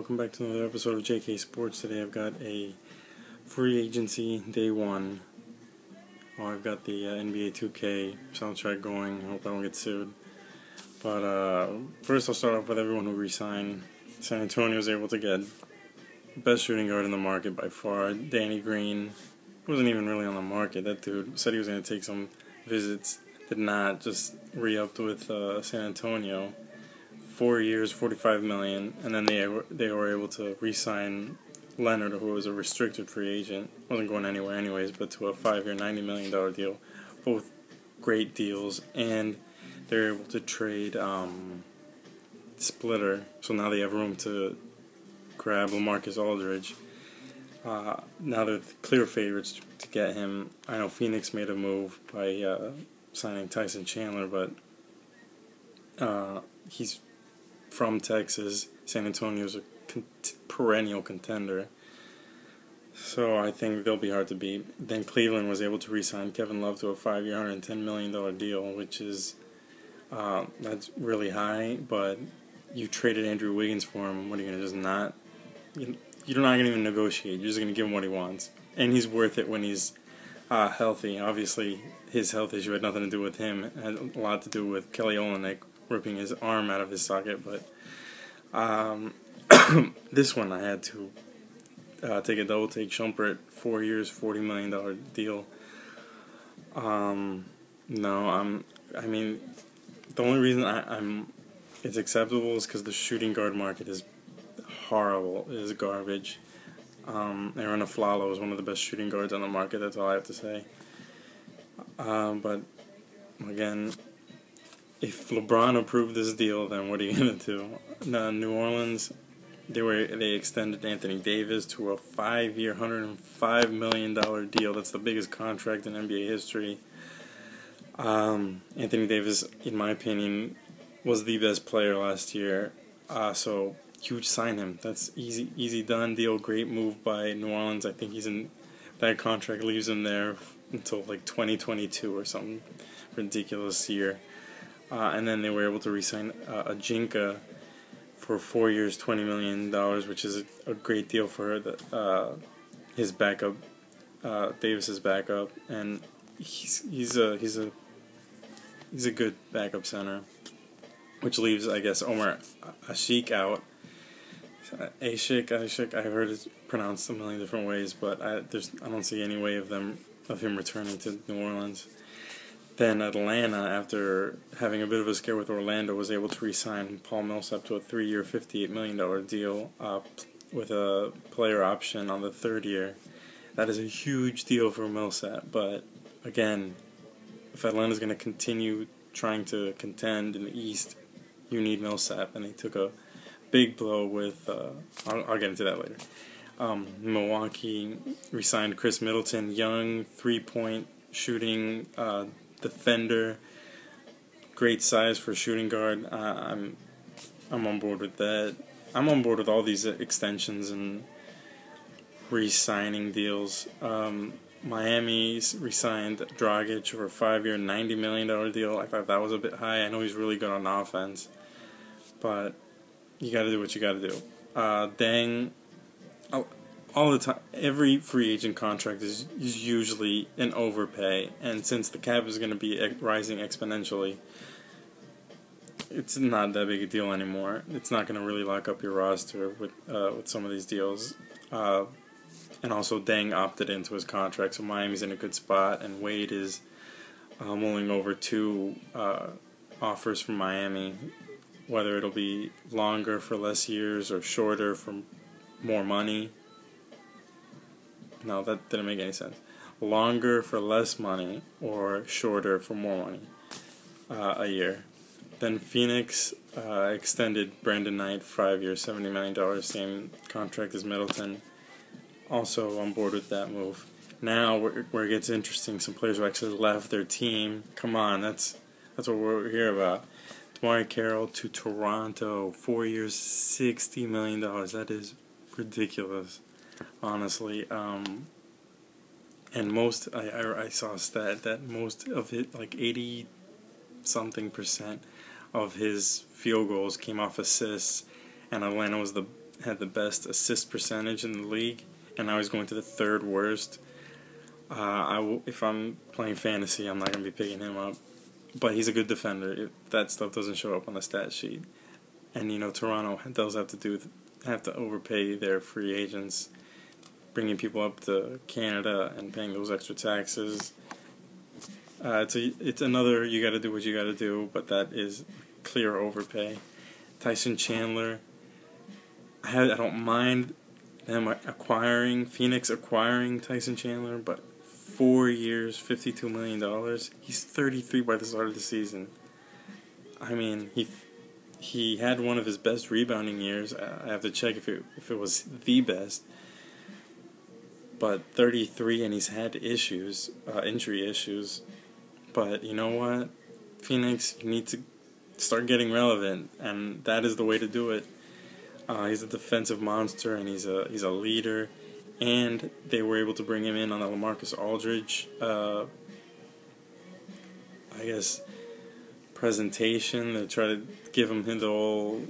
welcome back to another episode of JK Sports. Today I've got a free agency day one. I've got the NBA 2K soundtrack going. I hope I don't get sued. But first I'll start off with everyone who re-signed. San Antonio was able to get best shooting guard in the market by far. Danny Green wasn't even really on the market. That dude said he was going to take some visits. Did not, just re-upped with San Antonio. 4 years, $45 million, and then they were able to re-sign Leonard, who was a restricted free agent, wasn't going anywhere anyways, but to a 5-year, $90 million deal. Both great deals, and they're able to trade Splitter, so now they have room to grab LaMarcus Aldridge. Now they're the clear favorites to get him. I know Phoenix made a move by signing Tyson Chandler, but he's from Texas. San Antonio's a perennial contender, so I think they'll be hard to beat. Then Cleveland was able to re-sign Kevin Love to a 5-year, $110 million deal, which is that's really high. But you traded Andrew Wiggins for him. What are you going to just not? You're not going to even negotiate. You're just going to give him what he wants, and he's worth it when he's healthy. Obviously, his health issue had nothing to do with him. It had a lot to do with Kelly Olynyk ripping his arm out of his socket. But this one I had to take a double take. Shumpert, 4 years, $40 million deal. No, I mean, the only reason it's acceptable is because the shooting guard market is horrible, is garbage. Aaron Aflalo is one of the best shooting guards on the market. That's all I have to say. But again, if LeBron approved this deal, then what are you gonna do? New Orleans, they extended Anthony Davis to a 5-year, $105 million deal. That's the biggest contract in NBA history. Anthony Davis, in my opinion, was the best player last year. So huge, sign him. That's easy done deal. Great move by New Orleans. I think that contract leaves him there until like 2022 or some ridiculous year. And then they were able to re-sign Ajinka for 4 years, $20 million, which is a great deal for his backup, Davis's backup, and he's a good backup center, which leaves, I guess, Omer Asik out. Ashik, I heard it pronounced a million different ways, but I don't see any way of him returning to New Orleans. Then Atlanta, after having a bit of a scare with Orlando, was able to re-sign Paul Millsap to a 3-year, $58 million deal with a player option on the 3rd year. That is a huge deal for Millsap, but again, if Atlanta's going to continue trying to contend in the East, you need Millsap, and they took a big blow with, I'll get into that later. Milwaukee re-signed Chris Middleton, young, 3-point shooting defender, great size for shooting guard. I'm on board with that. I'm on board with all these extensions and re-signing deals. Miami re-signed Dragic for a 5-year, $90 million deal. I thought that was a bit high. I know he's really good on offense, but you got to do what you got to do. All the time, every free agent contract is usually an overpay, and since the cap is going to be rising exponentially, it's not that big a deal anymore. It's not going to really lock up your roster with some of these deals. And also, Deng opted into his contract, so Miami's in a good spot, and Wade is mulling over 2 offers from Miami, whether it'll be longer for less years or shorter for more money. No, that didn't make any sense. Longer for less money or shorter for more money a year. Then Phoenix extended Brandon Knight, 5 years, $70 million, same contract as Middleton. Also on board with that move. Now where it gets interesting, some players who actually left their team. Come on, that's what we're here about. DeMarre Carroll to Toronto, 4 years, $60 million. That is ridiculous, honestly. And I saw a stat that most of it, like 80-something% of his field goals came off assists, and Atlanta was the had the best assist percentage in the league, and now he's going to the third worst. If I'm playing fantasy, I'm not going to be picking him up. But he's a good defender. That stuff doesn't show up on the stat sheet. And, Toronto does have to overpay their free agents, bringing people up to Canada and paying those extra taxes. It's another, you got to do what you got to do, but that is clear overpay. Tyson Chandler, I don't mind them Phoenix acquiring Tyson Chandler, but 4 years, $52 million. He's 33 by the start of the season. I mean, he had one of his best rebounding years. I have to check if it was the best. But 33, and he's had issues, injury issues. But you know what, Phoenix, you need to start getting relevant, and that is the way to do it. He's a defensive monster, and he's a leader. And they were able to bring him in on the LaMarcus Aldridge, presentation. They try to give him the whole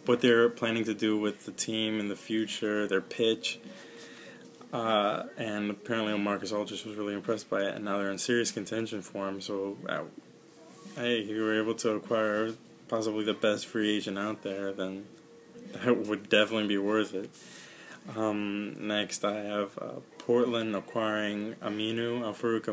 what they're planning to do with the team in the future, their pitch. And apparently LaMarcus Aldridge was really impressed by it, and now they're in serious contention for him. So, hey, if you were able to acquire possibly the best free agent out there, then that would definitely be worth it. Next, I have Portland acquiring Al-Farouq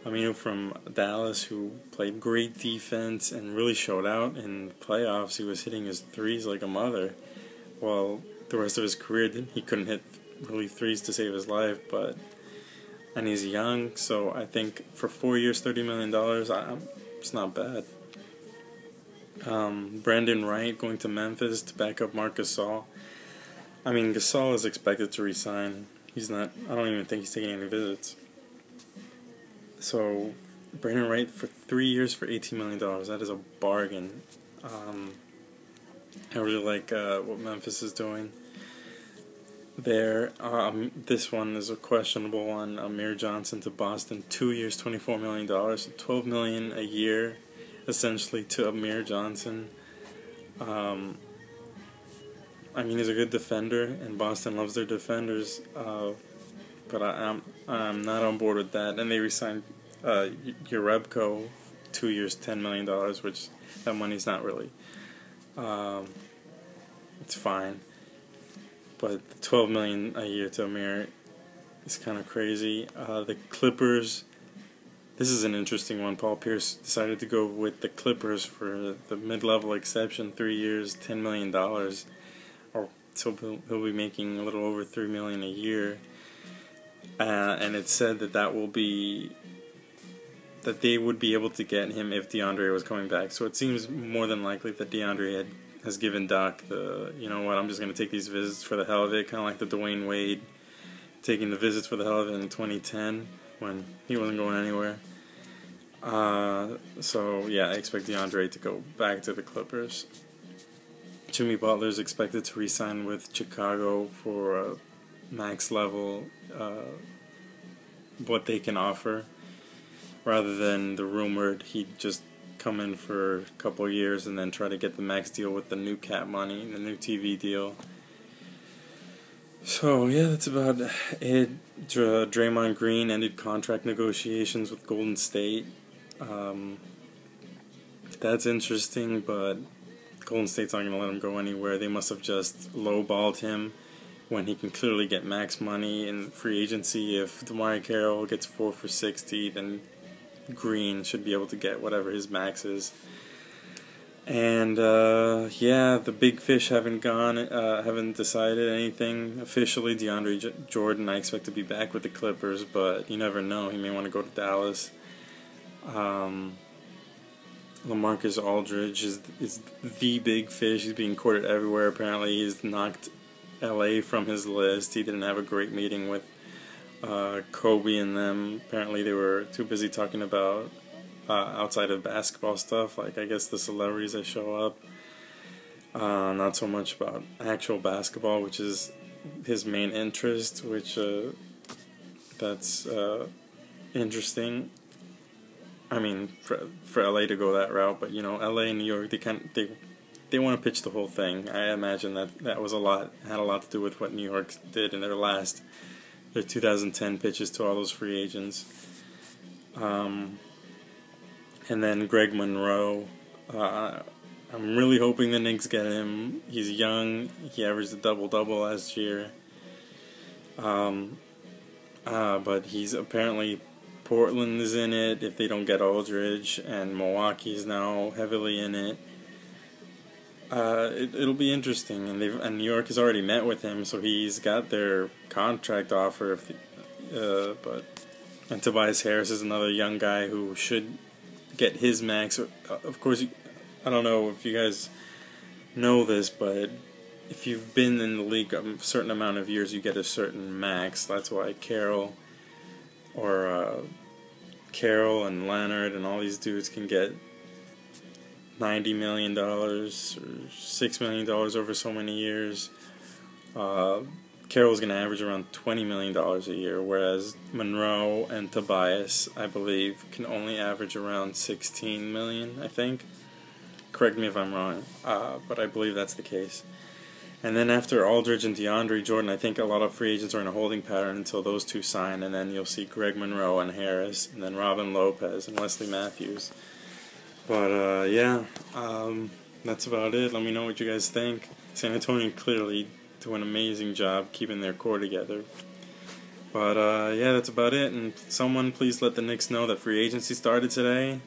Aminu from Dallas, who played great defense and really showed out in the playoffs. He was hitting his threes like a mother. Well, the rest of his career, he couldn't hit really threes to save his life, and he's young, so I think for 4 years, $30 million, it's not bad. Brandon Wright going to Memphis to back up Marc Gasol. I mean, Gasol is expected to resign. He's not. I don't even think he's taking any visits. So, Brandon Wright for 3 years for $18 million. That is a bargain. I really like what Memphis is doing there. This one is a questionable one. Amir Johnson to Boston, 2 years, $24 million, $12 million a year, essentially, to Amir Johnson. I mean, he's a good defender, and Boston loves their defenders. But I'm not on board with that. And they re-signed Jerebko, 2 years, $10 million, which that money's not really. It's fine. But $12 million a year to Amir is kind of crazy. The Clippers. This is an interesting one. Paul Pierce decided to go with the Clippers for the mid-level exception, 3 years, $10 million. So he'll be making a little over $3 million a year. And it said that they would be able to get him if DeAndre was coming back. So it seems more than likely that DeAndre has given Doc I'm just going to take these visits for the hell of it, kind of like the Dwayne Wade taking the visits for the hell of it in 2010 when he wasn't going anywhere. So yeah, I expect DeAndre to go back to the Clippers. Jimmy Butler is expected to re-sign with Chicago for a max level, what they can offer, rather than the rumored he'd just come in for a couple of years and then try to get the max deal with the new cap money, the new TV deal. So yeah, that's about it. Draymond Green ended contract negotiations with Golden State. That's interesting, but Golden State's not going to let him go anywhere. They must have just lowballed him when he can clearly get max money in free agency. If DeMar Carroll gets 4 for $60, then Green should be able to get whatever his max is. And the big fish haven't decided anything officially. DeAndre Jordan, I expect to be back with the Clippers, but you never know. He may want to go to Dallas. LaMarcus Aldridge is the big fish. He's being courted everywhere. Apparently, he's knocked LA from his list. He didn't have a great meeting with Kobe and them. Apparently, they were too busy talking about outside of basketball stuff, like I guess the celebrities that show up. Not so much about actual basketball, which is his main interest, which that's interesting. I mean, for LA to go that route, but LA and New York, they want to pitch the whole thing. I imagine that was had a lot to do with what New York did in their 2010 pitches to all those free agents. And then Greg Monroe. I'm really hoping the Knicks get him. He's young. He averaged a double-double last year. But he's apparently, Portland is in it if they don't get Aldridge, and Milwaukee's now heavily in it. It'll be interesting, and New York has already met with him, so he's got their contract offer. And Tobias Harris is another young guy who should get his max. Of course, I don't know if you guys know this, but if you've been in the league a certain amount of years, you get a certain max. That's why Carroll and Leonard and all these dudes can get $90 million or $6 million over so many years. Carroll's going to average around $20 million a year, whereas Monroe and Tobias, I believe, can only average around $16 million, I think. Correct me if I'm wrong, but I believe that's the case. And then after Aldridge and DeAndre Jordan, I think a lot of free agents are in a holding pattern until those two sign, and then you'll see Greg Monroe and Harris, and then Robin Lopez and Wesley Matthews. But, that's about it. Let me know what you guys think. San Antonio clearly do an amazing job keeping their core together. But, that's about it. And someone please let the Knicks know that free agency started today.